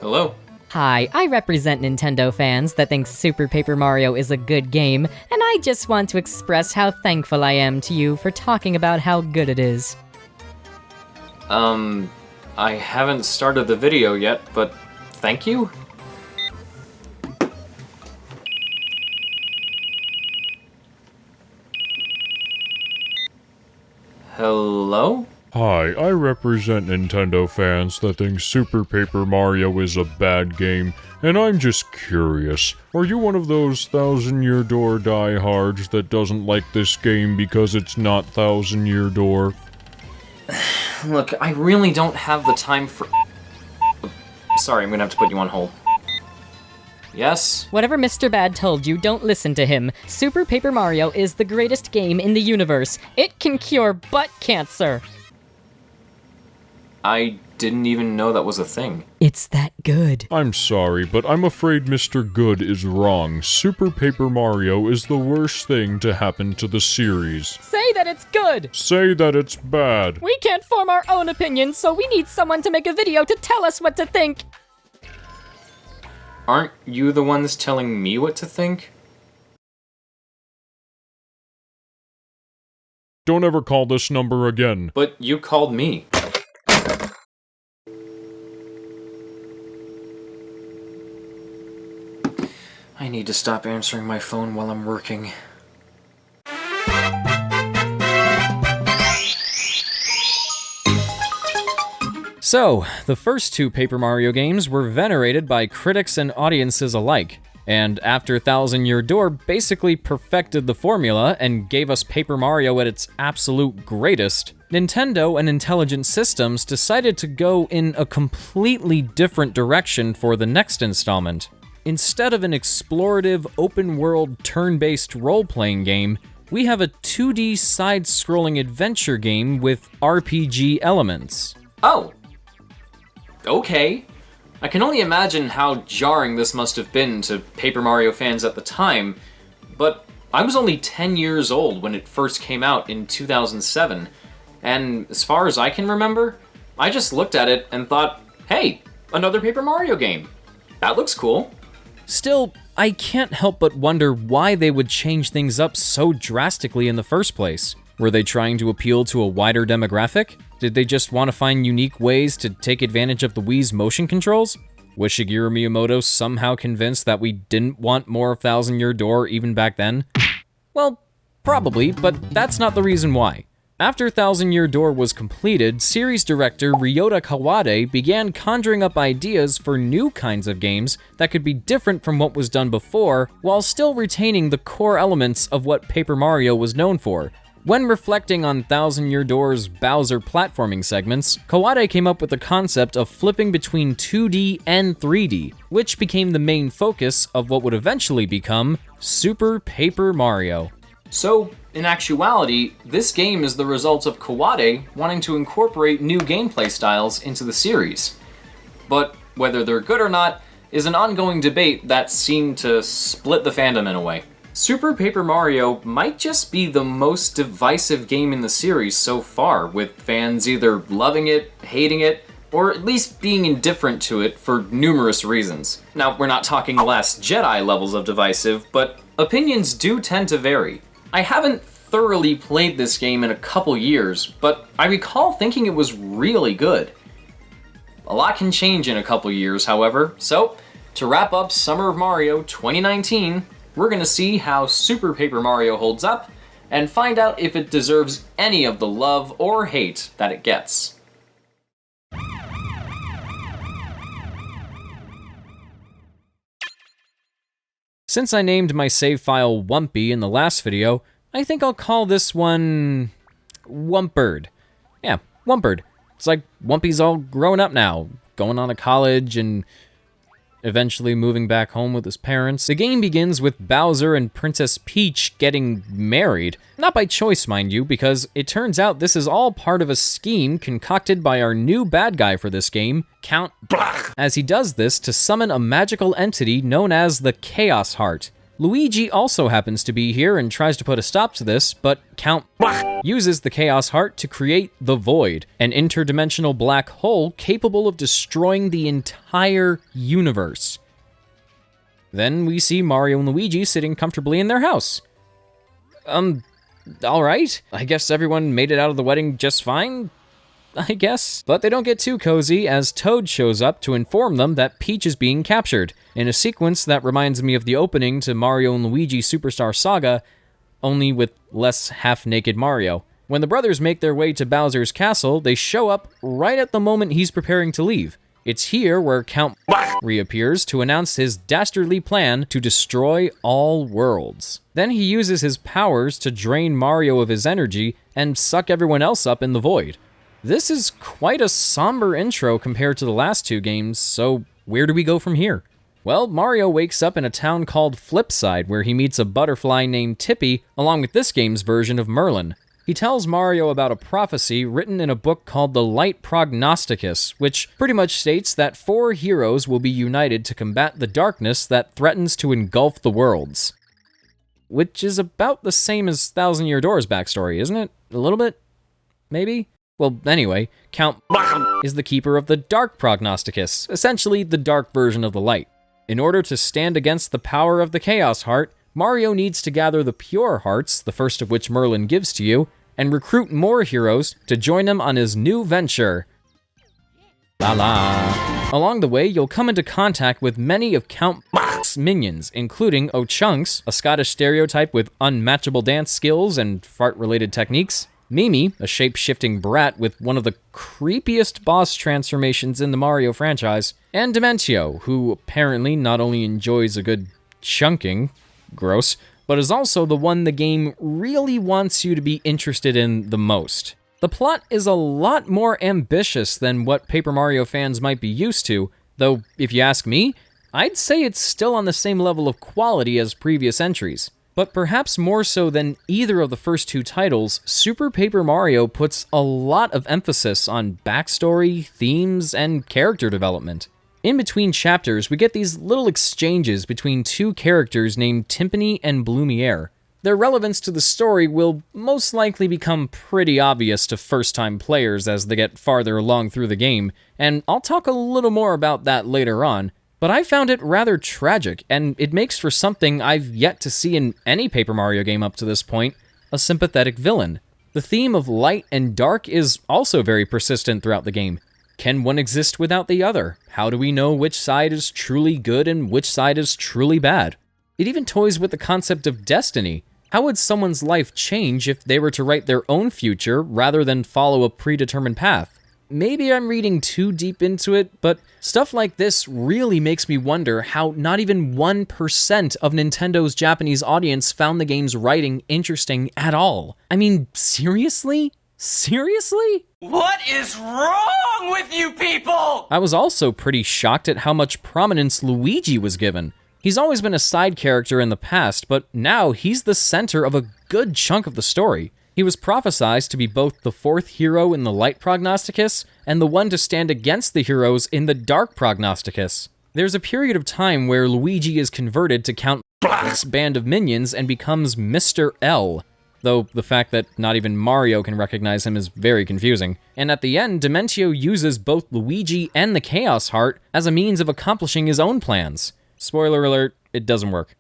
Hello. Hi, I represent Nintendo fans that think Super Paper Mario is a good game, and I just want to express how thankful I am to you for talking about how good it is. I haven't started the video yet, but thank you? Hello? Hi, I represent Nintendo fans that think Super Paper Mario is a bad game, and I'm just curious. Are you one of those Thousand Year Door diehards that doesn't like this game because it's not Thousand Year Door? Look, I really don't have the time for... Sorry, I'm gonna have to put you on hold. Yes? Whatever Mr. Bad told you, don't listen to him. Super Paper Mario is the greatest game in the universe. It can cure butt cancer. I didn't even know that was a thing. It's that good. I'm sorry, but I'm afraid Mr. Good is wrong. Super Paper Mario is the worst thing to happen to the series. Say that it's good! Say that it's bad. We can't form our own opinions, so we need someone to make a video to tell us what to think. Aren't you the ones telling me what to think? Don't ever call this number again. But you called me. I need to stop answering my phone while I'm working. So, the first two Paper Mario games were venerated by critics and audiences alike, and after Thousand Year Door basically perfected the formula and gave us Paper Mario at its absolute greatest, Nintendo and Intelligent Systems decided to go in a completely different direction for the next installment. Instead of an explorative, open-world, turn-based role-playing game, we have a 2D side-scrolling adventure game with RPG elements. Oh! Okay. I can only imagine how jarring this must have been to Paper Mario fans at the time, but I was only 10 years old when it first came out in 2007, and as far as I can remember, I just looked at it and thought, hey, another Paper Mario game. That looks cool. Still, I can't help but wonder why they would change things up so drastically in the first place. Were they trying to appeal to a wider demographic? Did they just want to find unique ways to take advantage of the Wii's motion controls? Was Shigeru Miyamoto somehow convinced that we didn't want more of Thousand Year Door even back then? Well, probably, but that's not the reason why. After Thousand Year Door was completed, series director Ryota Kawade began conjuring up ideas for new kinds of games that could be different from what was done before, while still retaining the core elements of what Paper Mario was known for. When reflecting on Thousand Year Door's Bowser platforming segments, Kawade came up with the concept of flipping between 2D and 3D, which became the main focus of what would eventually become Super Paper Mario. So, in actuality, this game is the result of Kawade wanting to incorporate new gameplay styles into the series. But whether they're good or not is an ongoing debate that seemed to split the fandom in a way. Super Paper Mario might just be the most divisive game in the series so far, with fans either loving it, hating it, or at least being indifferent to it for numerous reasons. Now, we're not talking Last Jedi levels of divisive, but opinions do tend to vary. I haven't thoroughly played this game in a couple years, but I recall thinking it was really good. A lot can change in a couple years, however, so to wrap up Summer of Mario 2019, we're gonna see how Super Paper Mario holds up and find out if it deserves any of the love or hate that it gets. Since I named my save file Wumpy in the last video, I think I'll call this one Wumpird. Yeah, Wumpird. It's like Wumpy's all grown up now, going on to college and eventually moving back home with his parents. The game begins with Bowser and Princess Peach getting married. Not by choice, mind you, because it turns out this is all part of a scheme concocted by our new bad guy for this game, Count Blach, as he does this to summon a magical entity known as the Chaos Heart. Luigi also happens to be here and tries to put a stop to this, but Count uses the Chaos Heart to create the Void, an interdimensional black hole capable of destroying the entire universe. Then we see Mario and Luigi sitting comfortably in their house. Alright, I guess everyone made it out of the wedding just fine, I guess. But they don't get too cozy as Toad shows up to inform them that Peach is being captured, in a sequence that reminds me of the opening to Mario and Luigi Superstar Saga, only with less half-naked Mario. When the brothers make their way to Bowser's castle, they show up right at the moment he's preparing to leave. It's here where Count reappears to announce his dastardly plan to destroy all worlds. Then he uses his powers to drain Mario of his energy and suck everyone else up in the void. This is quite a somber intro compared to the last two games, so where do we go from here? Well, Mario wakes up in a town called Flipside, where he meets a butterfly named Tippy, along with this game's version of Merlin. He tells Mario about a prophecy written in a book called the Light Prognosticus, which pretty much states that 4 heroes will be united to combat the darkness that threatens to engulf the worlds. Which is about the same as Thousand Year Door's backstory, isn't it? A little bit? Maybe? Well, anyway, Count is the keeper of the Dark Prognosticus, essentially the dark version of the light. In order to stand against the power of the Chaos Heart, Mario needs to gather the Pure Hearts, the first of which Merlin gives to you, and recruit more heroes to join him on his new venture. La la. Along the way, you'll come into contact with many of Count minions, including O'Chunks, a Scottish stereotype with unmatchable dance skills and fart-related techniques, Mimi, a shape-shifting brat with one of the creepiest boss transformations in the Mario franchise, and Dementio, who apparently not only enjoys a good chunking, gross, but is also the one the game really wants you to be interested in the most. The plot is a lot more ambitious than what Paper Mario fans might be used to, though if you ask me, I'd say it's still on the same level of quality as previous entries. But perhaps more so than either of the first two titles, Super Paper Mario puts a lot of emphasis on backstory, themes, and character development. In between chapters, we get these little exchanges between two characters named Timpani and Blumiere. Their relevance to the story will most likely become pretty obvious to first-time players as they get farther along through the game, and I'll talk a little more about that later on, but I found it rather tragic, and it makes for something I've yet to see in any Paper Mario game up to this point, a sympathetic villain. The theme of light and dark is also very persistent throughout the game. Can one exist without the other? How do we know which side is truly good and which side is truly bad? It even toys with the concept of destiny. How would someone's life change if they were to write their own future rather than follow a predetermined path? Maybe I'm reading too deep into it, but stuff like this really makes me wonder how not even 1% of Nintendo's Japanese audience found the game's writing interesting at all. I mean, seriously? Seriously? What is wrong with you people? I was also pretty shocked at how much prominence Luigi was given. He's always been a side character in the past, but now he's the center of a good chunk of the story. He was prophesized to be both the 4th hero in the Light Prognosticus and the one to stand against the heroes in the Dark Prognosticus. There's a period of time where Luigi is converted to Count Black's band of minions and becomes Mr. L, though the fact that not even Mario can recognize him is very confusing. And at the end, Dementio uses both Luigi and the Chaos Heart as a means of accomplishing his own plans. Spoiler alert, it doesn't work.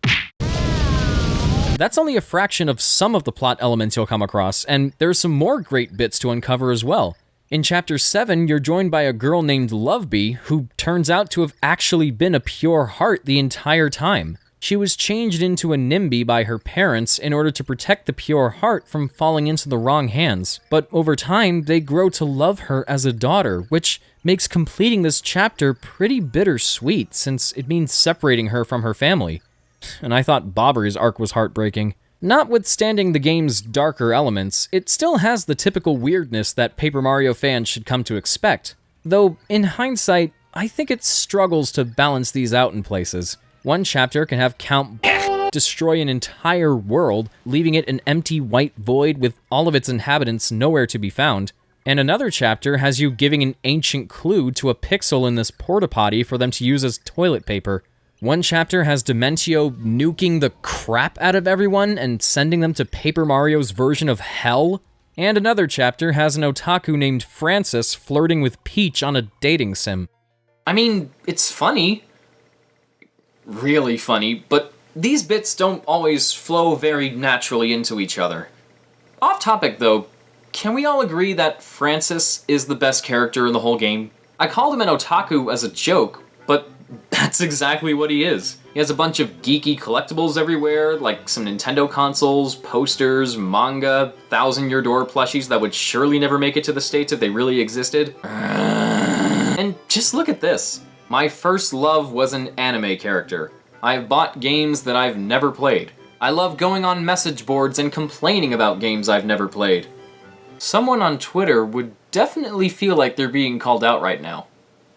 That's only a fraction of some of the plot elements you'll come across, and there's some more great bits to uncover as well. In Chapter 7, you're joined by a girl named Lovebee, who turns out to have actually been a pure heart the entire time. She was changed into a NIMBY by her parents in order to protect the pure heart from falling into the wrong hands, but over time, they grow to love her as a daughter, which makes completing this chapter pretty bittersweet, since it means separating her from her family. And I thought Bobber's arc was heartbreaking. Notwithstanding the game's darker elements, it still has the typical weirdness that Paper Mario fans should come to expect. Though, in hindsight, I think it struggles to balance these out in places. One chapter can have Count destroy an entire world, leaving it an empty white void with all of its inhabitants nowhere to be found. And another chapter has you giving an ancient clue to a pixel in this porta-potty for them to use as toilet paper. One chapter has Dementio nuking the crap out of everyone and sending them to Paper Mario's version of hell. And another chapter has an otaku named Francis flirting with Peach on a dating sim. I mean, it's funny. Really funny, but these bits don't always flow very naturally into each other. Off topic though, can we all agree that Francis is the best character in the whole game? I called him an otaku as a joke, but that's exactly what he is. He has a bunch of geeky collectibles everywhere, like some Nintendo consoles, posters, manga, 1,000-year-door plushies that would surely never make it to the States if they really existed. And just look at this. My first love was an anime character. I've bought games that I've never played. I love going on message boards and complaining about games I've never played. Someone on Twitter would definitely feel like they're being called out right now.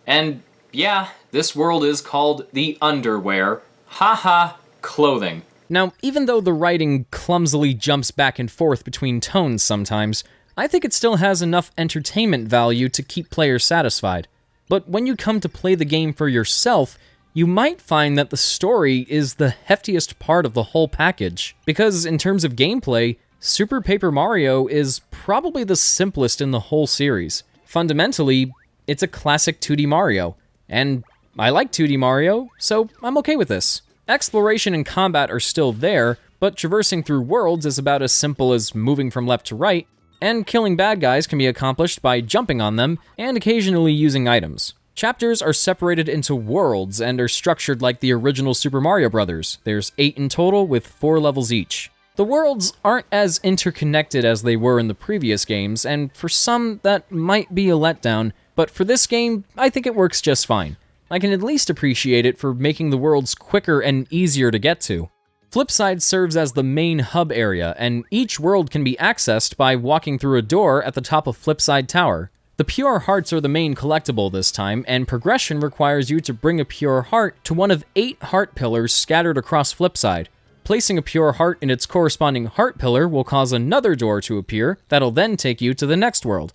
And yeah, this world is called the underwear. Haha, clothing. Now, even though the writing clumsily jumps back and forth between tones sometimes, I think it still has enough entertainment value to keep players satisfied. But when you come to play the game for yourself, you might find that the story is the heftiest part of the whole package. Because in terms of gameplay, Super Paper Mario is probably the simplest in the whole series. Fundamentally, it's a classic 2D Mario. And I like 2D Mario, so I'm okay with this. Exploration and combat are still there, but traversing through worlds is about as simple as moving from left to right, and killing bad guys can be accomplished by jumping on them and occasionally using items. Chapters are separated into worlds and are structured like the original Super Mario Bros. There's 8 in total with 4 levels each. The worlds aren't as interconnected as they were in the previous games, and for some that might be a letdown, but for this game, I think it works just fine. I can at least appreciate it for making the worlds quicker and easier to get to. Flipside serves as the main hub area, and each world can be accessed by walking through a door at the top of Flipside Tower. The pure hearts are the main collectible this time, and progression requires you to bring a pure heart to one of 8 heart pillars scattered across Flipside. Placing a pure heart in its corresponding heart pillar will cause another door to appear that'll then take you to the next world.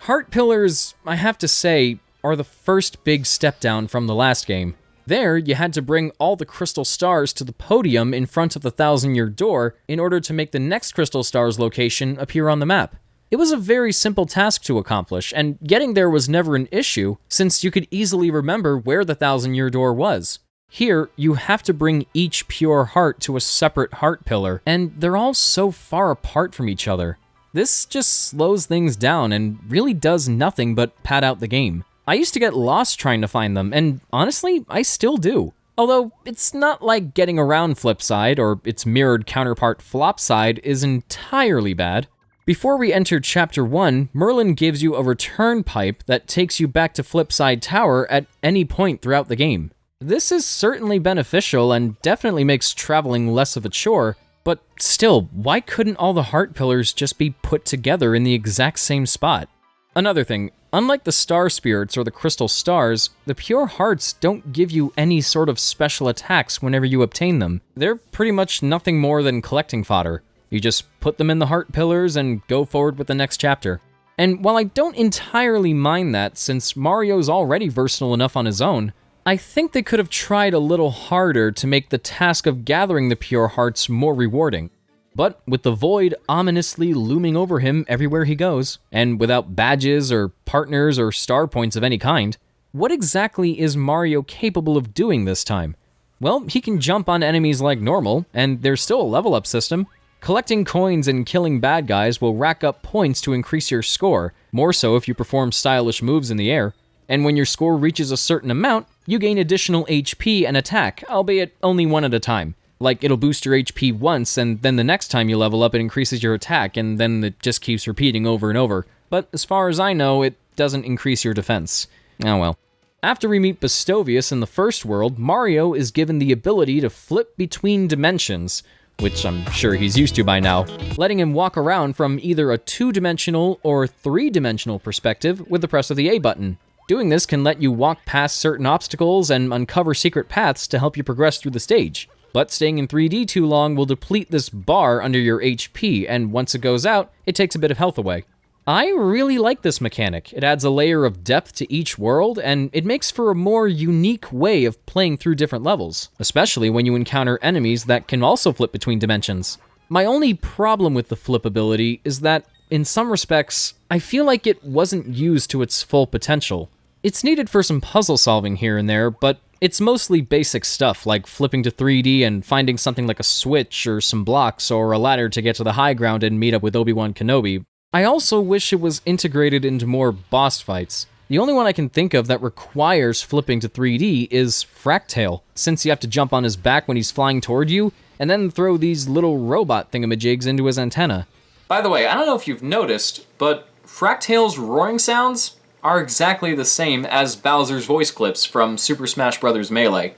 Heart pillars, I have to say, are the first big step down from the last game. There, you had to bring all the crystal stars to the podium in front of the 1,000-year door in order to make the next crystal star's location appear on the map. It was a very simple task to accomplish, and getting there was never an issue, since you could easily remember where the 1,000-year door was. Here, you have to bring each pure heart to a separate heart pillar, and they're all so far apart from each other. This just slows things down and really does nothing but pad out the game. I used to get lost trying to find them, and honestly, I still do. Although, it's not like getting around Flipside or its mirrored counterpart Flopside is entirely bad. Before we enter Chapter 1, Merlin gives you a return pipe that takes you back to Flipside Tower at any point throughout the game. This is certainly beneficial and definitely makes traveling less of a chore, but still, why couldn't all the heart pillars just be put together in the exact same spot? Another thing, unlike the star spirits or the crystal stars, the pure hearts don't give you any sort of special attacks whenever you obtain them. They're pretty much nothing more than collecting fodder. You just put them in the heart pillars and go forward with the next chapter. And while I don't entirely mind that, since Mario's already versatile enough on his own, I think they could have tried a little harder to make the task of gathering the pure hearts more rewarding. But with the void ominously looming over him everywhere he goes, and without badges or partners or star points of any kind, what exactly is Mario capable of doing this time? Well, he can jump on enemies like normal, and there's still a level up system. Collecting coins and killing bad guys will rack up points to increase your score, more so if you perform stylish moves in the air. And when your score reaches a certain amount, you gain additional HP and attack, albeit only one at a time. Like, it'll boost your HP once, and then the next time you level up it increases your attack, and then it just keeps repeating over and over. But as far as I know, it doesn't increase your defense. Oh well. After we meet Bustovius in the first world, Mario is given the ability to flip between dimensions, which I'm sure he's used to by now, letting him walk around from either a 2-dimensional or 3-dimensional perspective with the press of the A button. Doing this can let you walk past certain obstacles and uncover secret paths to help you progress through the stage. But staying in 3D too long will deplete this bar under your HP, and once it goes out, it takes a bit of health away. I really like this mechanic. It adds a layer of depth to each world, and it makes for a more unique way of playing through different levels, especially when you encounter enemies that can also flip between dimensions. My only problem with the flip ability is that, in some respects, I feel like it wasn't used to its full potential. It's needed for some puzzle solving here and there, but it's mostly basic stuff like flipping to 3D and finding something like a switch or some blocks or a ladder to get to the high ground and meet up with Obi-Wan Kenobi. I also wish it was integrated into more boss fights. The only one I can think of that requires flipping to 3D is Fractail, since you have to jump on his back when he's flying toward you, and then throw these little robot thingamajigs into his antenna. By the way, I don't know if you've noticed, but Fractail's roaring sounds are exactly the same as Bowser's voice clips from Super Smash Bros. Melee.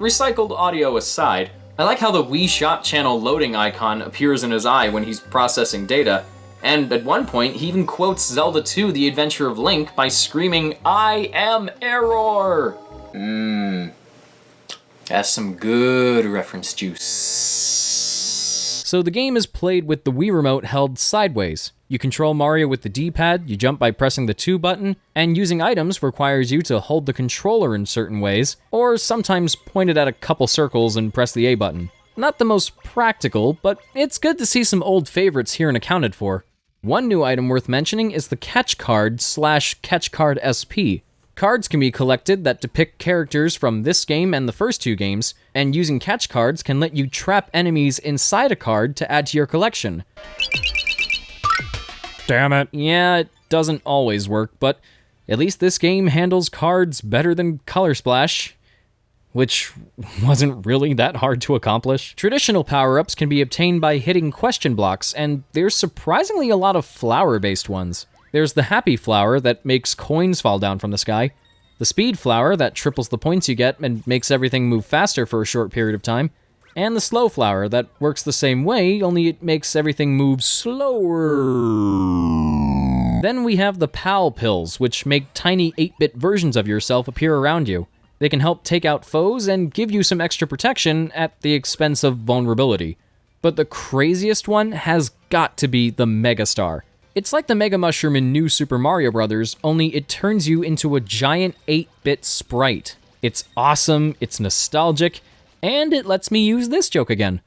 Recycled audio aside, I like how the Wii Shot channel loading icon appears in his eye when he's processing data, and at one point he even quotes Zelda 2: The Adventure of Link by screaming, "I am error!" That's some good reference juice. So the game is played with the Wii Remote held sideways. You control Mario with the D-pad, you jump by pressing the 2 button, and using items requires you to hold the controller in certain ways, or sometimes point it at a couple circles and press the A button. Not the most practical, but it's good to see some old favorites here and accounted for. One new item worth mentioning is the Catch Card / Catch Card SP. Cards can be collected that depict characters from this game and the first 2 games, and using catch cards can let you trap enemies inside a card to add to your collection. Damn it. Yeah, it doesn't always work, but at least this game handles cards better than Color Splash, which wasn't really that hard to accomplish. Traditional power-ups can be obtained by hitting question blocks, and there's surprisingly a lot of flower-based ones. There's the Happy Flower that makes coins fall down from the sky, the Speed Flower that triples the points you get and makes everything move faster for a short period of time, and the Slow Flower that works the same way, only it makes everything move slower. Then we have the Pal Pills, which make tiny 8-bit versions of yourself appear around you. They can help take out foes and give you some extra protection at the expense of vulnerability. But the craziest one has got to be the Mega Star. It's like the Mega Mushroom in New Super Mario Bros., only it turns you into a giant 8-bit sprite. It's awesome, it's nostalgic, and it lets me use this joke again.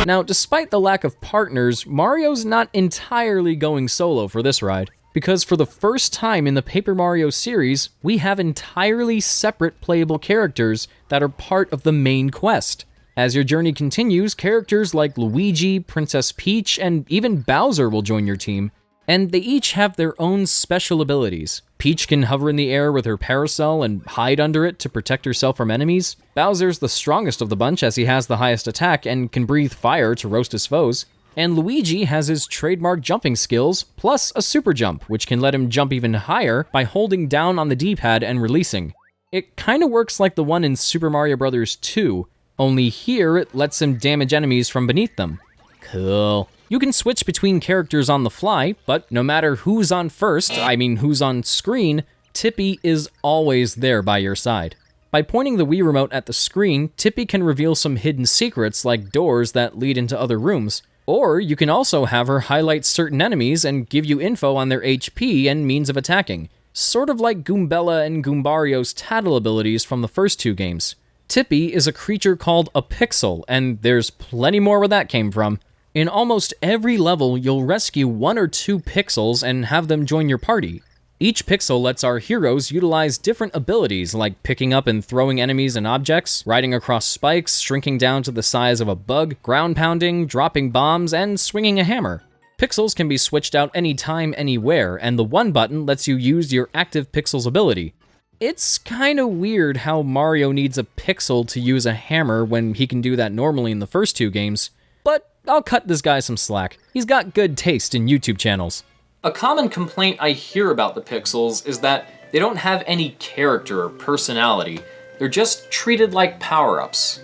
Now, despite the lack of partners, Mario's not entirely going solo for this ride, because for the first time in the Paper Mario series, we have entirely separate playable characters that are part of the main quest. As your journey continues, characters like Luigi, Princess Peach, and even Bowser will join your team, and they each have their own special abilities. Peach can hover in the air with her parasol and hide under it to protect herself from enemies. Bowser's the strongest of the bunch as he has the highest attack and can breathe fire to roast his foes. And Luigi has his trademark jumping skills, plus a super jump, which can let him jump even higher by holding down on the D-pad and releasing. It kinda works like the one in Super Mario Bros. 2, only here it lets him damage enemies from beneath them. Cool. You can switch between characters on the fly, but no matter who's on first, who's on screen, Tippy is always there by your side. By pointing the Wii Remote at the screen, Tippy can reveal some hidden secrets like doors that lead into other rooms. Or you can also have her highlight certain enemies and give you info on their HP and means of attacking. Sort of like Goombella and Goombario's tattle abilities from the first 2 games. Tippy is a creature called a pixel, and there's plenty more where that came from. In almost every level, you'll rescue 1 or 2 pixels and have them join your party. Each pixel lets our heroes utilize different abilities like picking up and throwing enemies and objects, riding across spikes, shrinking down to the size of a bug, ground pounding, dropping bombs, and swinging a hammer. Pixels can be switched out anytime, anywhere, and the 1 button lets you use your active pixel's ability. It's kinda weird how Mario needs a pixel to use a hammer when he can do that normally in the first 2 games, but I'll cut this guy some slack. He's got good taste in YouTube channels. A common complaint I hear about the pixels is that they don't have any character or personality. They're just treated like power-ups.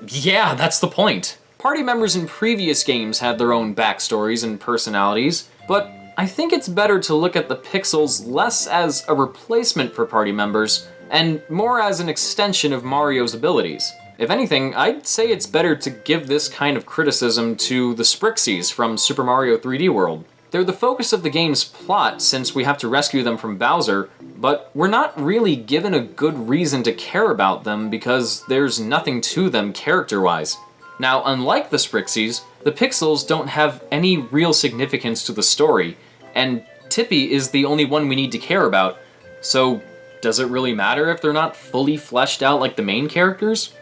Yeah, that's the point. Party members in previous games had their own backstories and personalities, but I think it's better to look at the pixels less as a replacement for party members and more as an extension of Mario's abilities. If anything, I'd say it's better to give this kind of criticism to the Sprixies from Super Mario 3D World. They're the focus of the game's plot since we have to rescue them from Bowser, but we're not really given a good reason to care about them because there's nothing to them character-wise. Now, unlike the Sprixies, the pixels don't have any real significance to the story, and Tippy is the only one we need to care about, so does it really matter if they're not fully fleshed out like the main characters?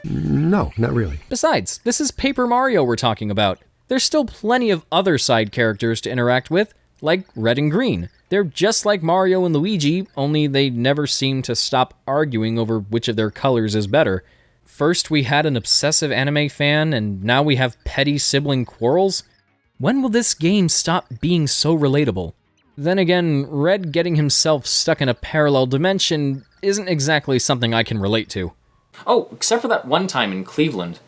No, not really. Besides, this is Paper Mario we're talking about. There's still plenty of other side characters to interact with, like Red and Green. They're just like Mario and Luigi, only they never seem to stop arguing over which of their colors is better. First we had an obsessive anime fan, and now we have petty sibling quarrels? When will this game stop being so relatable? Then again, Red getting himself stuck in a parallel dimension isn't exactly something I can relate to. Oh, except for that one time in Cleveland.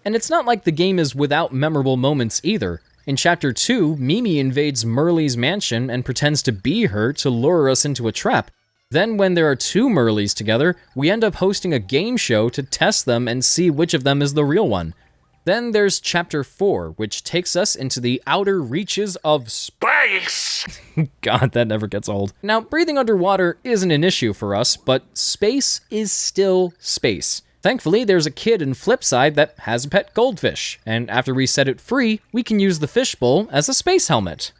And it's not like the game is without memorable moments either. In Chapter 2, Mimi invades Merly's mansion and pretends to be her to lure us into a trap. Then when there are two Merlys together, we end up hosting a game show to test them and see which of them is the real one. Then there's Chapter 4, which takes us into the outer reaches of space! God, that never gets old. Now, breathing underwater isn't an issue for us, but space is still space. Thankfully, there's a kid in Flipside that has a pet goldfish, and after we set it free, we can use the fishbowl as a space helmet.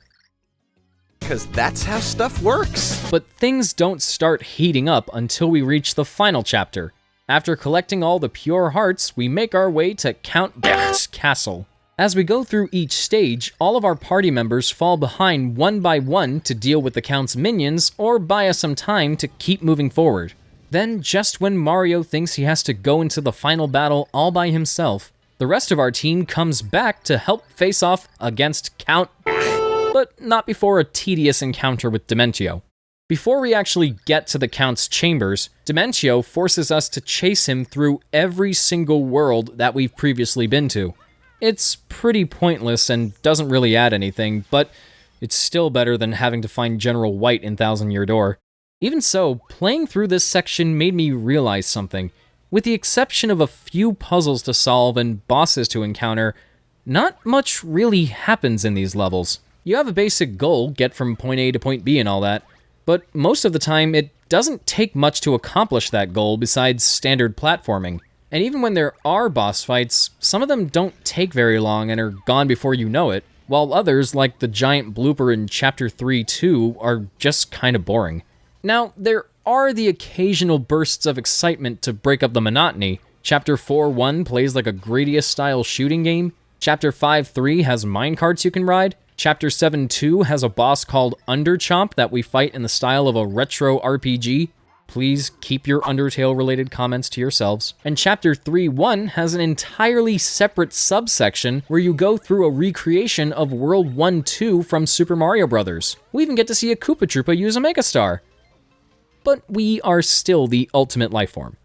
Because that's how stuff works. But things don't start heating up until we reach the final chapter. After collecting all the pure hearts, we make our way to Count Beck's castle. As we go through each stage, all of our party members fall behind one by one to deal with the Count's minions or buy us some time to keep moving forward. Then, just when Mario thinks he has to go into the final battle all by himself, the rest of our team comes back to help face off against Count, but not before a tedious encounter with Dementio. Before we actually get to the Count's chambers, Dementio forces us to chase him through every single world that we've previously been to. It's pretty pointless and doesn't really add anything, but it's still better than having to find General White in Thousand Year Door. Even so, playing through this section made me realize something. With the exception of a few puzzles to solve and bosses to encounter, not much really happens in these levels. You have a basic goal, get from point A to point B and all that, but most of the time it doesn't take much to accomplish that goal besides standard platforming. And even when there are boss fights, some of them don't take very long and are gone before you know it, while others, like the giant blooper in Chapter 3-2, are just kind of boring. Now, there are the occasional bursts of excitement to break up the monotony. Chapter 4-1 plays like a Gradius-style shooting game. Chapter 5-3 has minecarts you can ride. Chapter 7-2 has a boss called Underchomp that we fight in the style of a retro RPG. Please keep your Undertale-related comments to yourselves. And Chapter 3-1 has an entirely separate subsection where you go through a recreation of World 1-2 from Super Mario Bros. We even get to see a Koopa Troopa use a Megastar. But we are still the ultimate lifeform.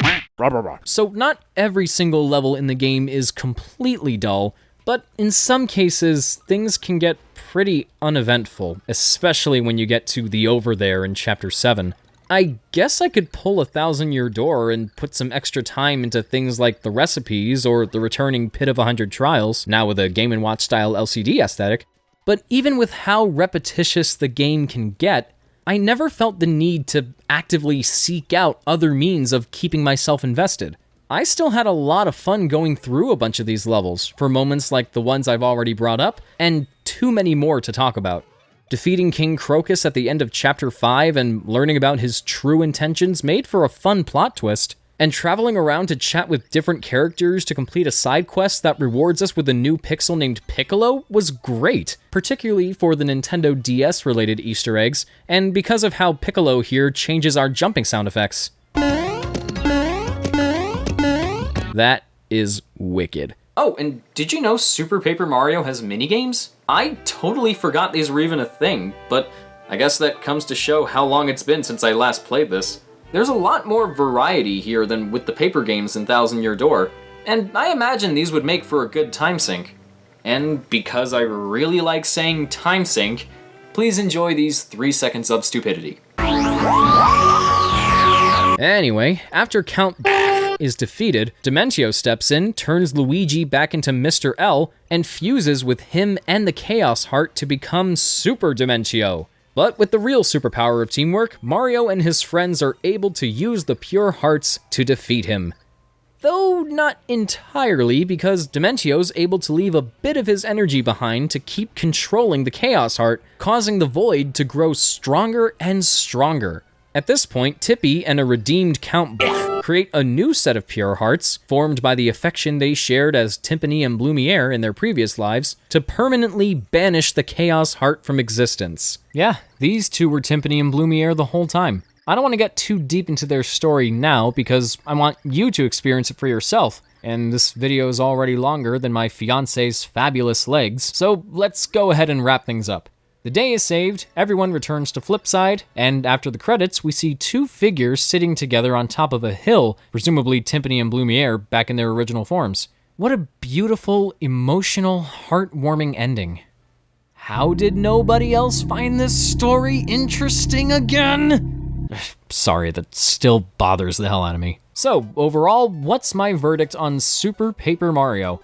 So not every single level in the game is completely dull, but in some cases, things can get pretty uneventful, especially when you get to the Over There in Chapter 7. I guess I could pull a Thousand Year Door and put some extra time into things like the recipes or the returning Pit of 100 Trials, now with a Game & Watch style LCD aesthetic, but even with how repetitious the game can get, I never felt the need to actively seek out other means of keeping myself invested. I still had a lot of fun going through a bunch of these levels, for moments like the ones I've already brought up, and too many more to talk about. Defeating King Crocus at the end of Chapter 5 and learning about his true intentions made for a fun plot twist, and traveling around to chat with different characters to complete a side quest that rewards us with a new pixel named Piccolo was great, particularly for the Nintendo DS-related Easter eggs, and because of how Piccolo here changes our jumping sound effects. That is wicked. Oh, and did you know Super Paper Mario has minigames? I totally forgot these were even a thing, but I guess that comes to show how long it's been since I last played this. There's a lot more variety here than with the paper games in Thousand Year Door, and I imagine these would make for a good time sink. and because I really like saying time sink, please enjoy these 3 seconds of stupidity. Anyway, after Count is defeated, Dementio steps in, turns Luigi back into Mr. L, and fuses with him and the Chaos Heart to become Super Dementio. But with the real superpower of teamwork, Mario and his friends are able to use the pure hearts to defeat him. Though not entirely, because Dementio's able to leave a bit of his energy behind to keep controlling the Chaos Heart, causing the Void to grow stronger and stronger. At this point, Tippy and a redeemed Count create a new set of pure hearts, formed by the affection they shared as Timpani and Blumiere in their previous lives, to permanently banish the Chaos Heart from existence. Yeah, these two were Timpani and Blumiere the whole time. I don't want to get too deep into their story now because I want you to experience it for yourself, and this video is already longer than my fiance's fabulous legs, so let's go ahead and wrap things up. The day is saved, everyone returns to Flipside, and after the credits, we see two figures sitting together on top of a hill, presumably Timpani and Blumiere back in their original forms. What a beautiful, emotional, heartwarming ending. How did nobody else find this story interesting again? Sorry, that still bothers the hell out of me. So, overall, what's my verdict on Super Paper Mario?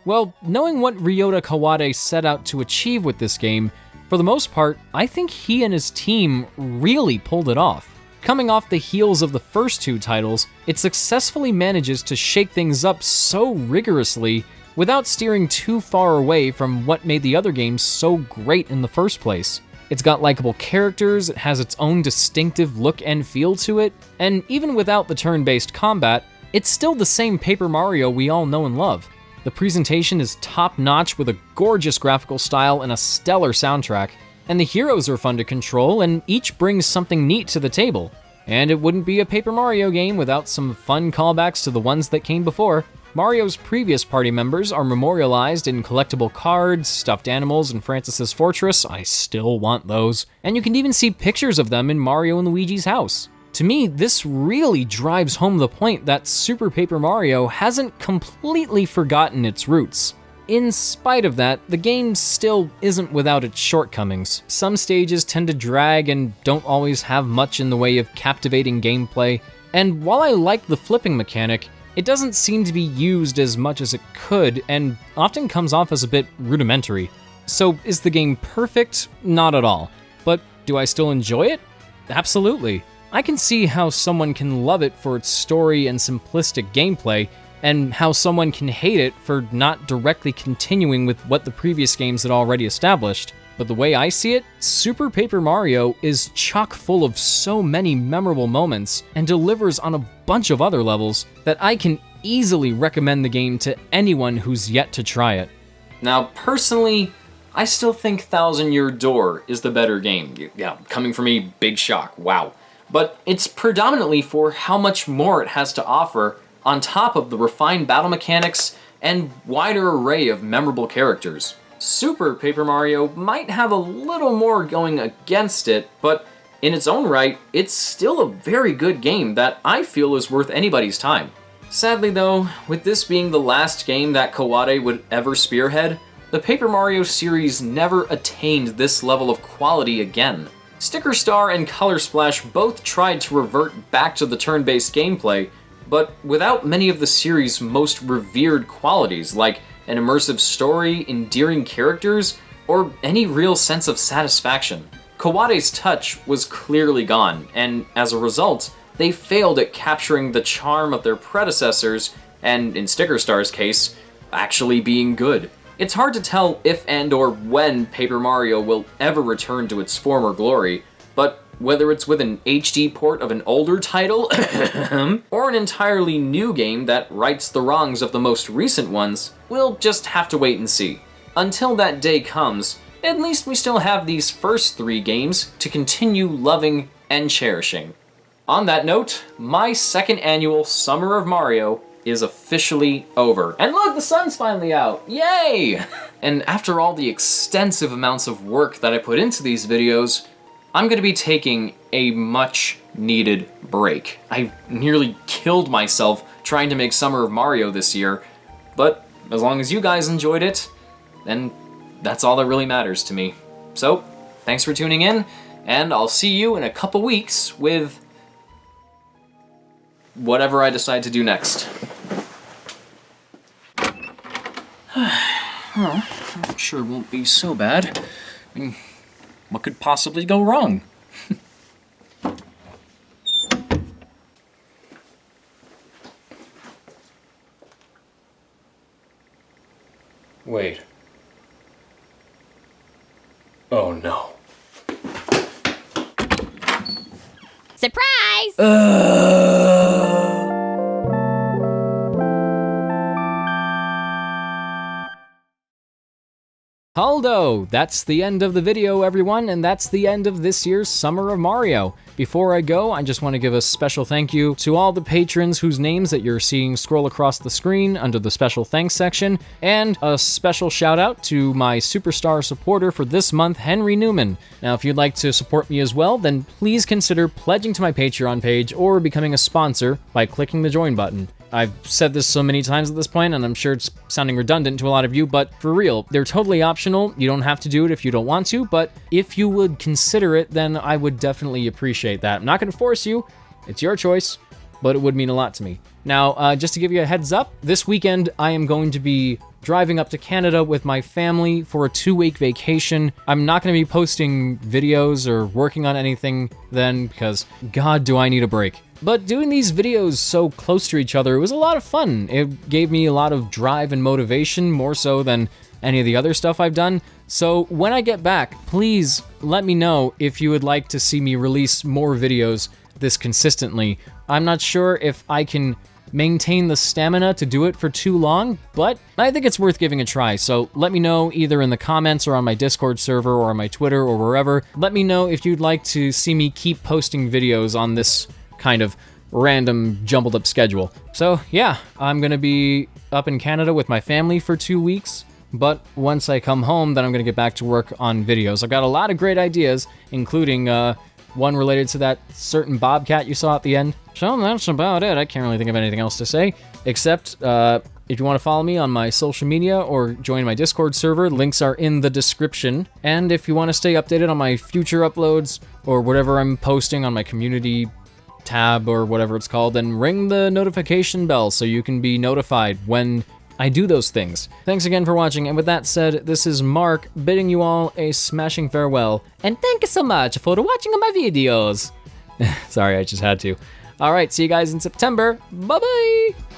Well, knowing what Ryota Kawade set out to achieve with this game, for the most part, I think he and his team really pulled it off. Coming off the heels of the first two titles, it successfully manages to shake things up so rigorously without steering too far away from what made the other games so great in the first place. It's got likable characters, it has its own distinctive look and feel to it, and even without the turn-based combat, it's still the same Paper Mario we all know and love. The presentation is top-notch with a gorgeous graphical style and a stellar soundtrack, and the heroes are fun to control and each brings something neat to the table. And it wouldn't be a Paper Mario game without some fun callbacks to the ones that came before. Mario's previous party members are memorialized in collectible cards, stuffed animals, and Francis's Fortress. I still want those. And you can even see pictures of them in Mario and Luigi's house. To me, this really drives home the point that Super Paper Mario hasn't completely forgotten its roots. In spite of that, the game still isn't without its shortcomings. Some stages tend to drag and don't always have much in the way of captivating gameplay, and while I like the flipping mechanic, it doesn't seem to be used as much as it could, and often comes off as a bit rudimentary. So is the game perfect? Not at all. But do I still enjoy it? Absolutely. I can see how someone can love it for its story and simplistic gameplay, and how someone can hate it for not directly continuing with what the previous games had already established. But the way I see it, Super Paper Mario is chock full of so many memorable moments and delivers on a bunch of other levels that I can easily recommend the game to anyone who's yet to try it. Now, personally, I still think Thousand Year Door is the better game. Yeah, coming from me, big shock, wow. But it's predominantly for how much more it has to offer on top of the refined battle mechanics and wider array of memorable characters. Super Paper Mario might have a little more going against it, but in its own right, it's still a very good game that I feel is worth anybody's time. Sadly though, with this being the last game that Kawade would ever spearhead, the Paper Mario series never attained this level of quality again. Sticker Star and Color Splash both tried to revert back to the turn-based gameplay, but without many of the series' most revered qualities like an immersive story, endearing characters, or any real sense of satisfaction. Kawade's touch was clearly gone, and as a result, they failed at capturing the charm of their predecessors, and in Sticker Star's case, actually being good. It's hard to tell if and or when Paper Mario will ever return to its former glory, but whether it's with an HD port of an older title, or an entirely new game that rights the wrongs of the most recent ones, we'll just have to wait and see. Until that day comes, at least we still have these first 3 games to continue loving and cherishing. On that note, my second annual Summer of Mario is officially over. And look, the sun's finally out! Yay! And after all the extensive amounts of work that I put into these videos, I'm going to be taking a much needed break. I nearly killed myself trying to make Summer of Mario this year, but as long as you guys enjoyed it, then that's all that really matters to me. So, thanks for tuning in, and I'll see you in a couple weeks with whatever I decide to do next. Well, I'm sure it won't be so bad. I mean, what could possibly go wrong? Wait. Oh no. Surprise! Haldo! That's the end of the video, everyone, and that's the end of this year's Summer of Mario. Before I go, I just want to give a special thank you to all the patrons whose names that you're seeing scroll across the screen under the special thanks section, and a special shout out to my superstar supporter for this month, Henry Newman. Now, if you'd like to support me as well, then please consider pledging to my Patreon page or becoming a sponsor by clicking the join button. I've said this so many times at this point, and I'm sure it's sounding redundant to a lot of you, but for real, they're totally optional. You don't have to do it if you don't want to, but if you would consider it, then I would definitely appreciate that. I'm not going to force you. It's your choice, but it would mean a lot to me. Now, just to give you a heads up, this weekend I am going to be driving up to Canada with my family for a 2-week vacation. I'm not going to be posting videos or working on anything then because, God, do I need a break. But doing these videos so close to each other, it was a lot of fun. It gave me a lot of drive and motivation, more so than any of the other stuff I've done. So when I get back, please let me know if you would like to see me release more videos this consistently. I'm not sure if I can maintain the stamina to do it for too long, but I think it's worth giving a try. So let me know either in the comments or on my Discord server or on my Twitter or wherever. Let me know if you'd like to see me keep posting videos on this kind of random jumbled up schedule. So yeah, I'm gonna be up in Canada with my family for 2 weeks, but once I come home, then I'm gonna get back to work on videos. I've got a lot of great ideas, including one related to that certain bobcat you saw at the end. So that's about it. I can't really think of anything else to say, except if you want to follow me on my social media or join my Discord server, links are in the description. And if you want to stay updated on my future uploads or whatever I'm posting on my community tab or whatever it's called, then ring the notification bell so you can be notified when I do those things. Thanks again for watching, and with that said, this is Mark bidding you all a smashing farewell, and thank you so much for watching my videos. Sorry, I just had to. Alright, see you guys in September. Bye-bye!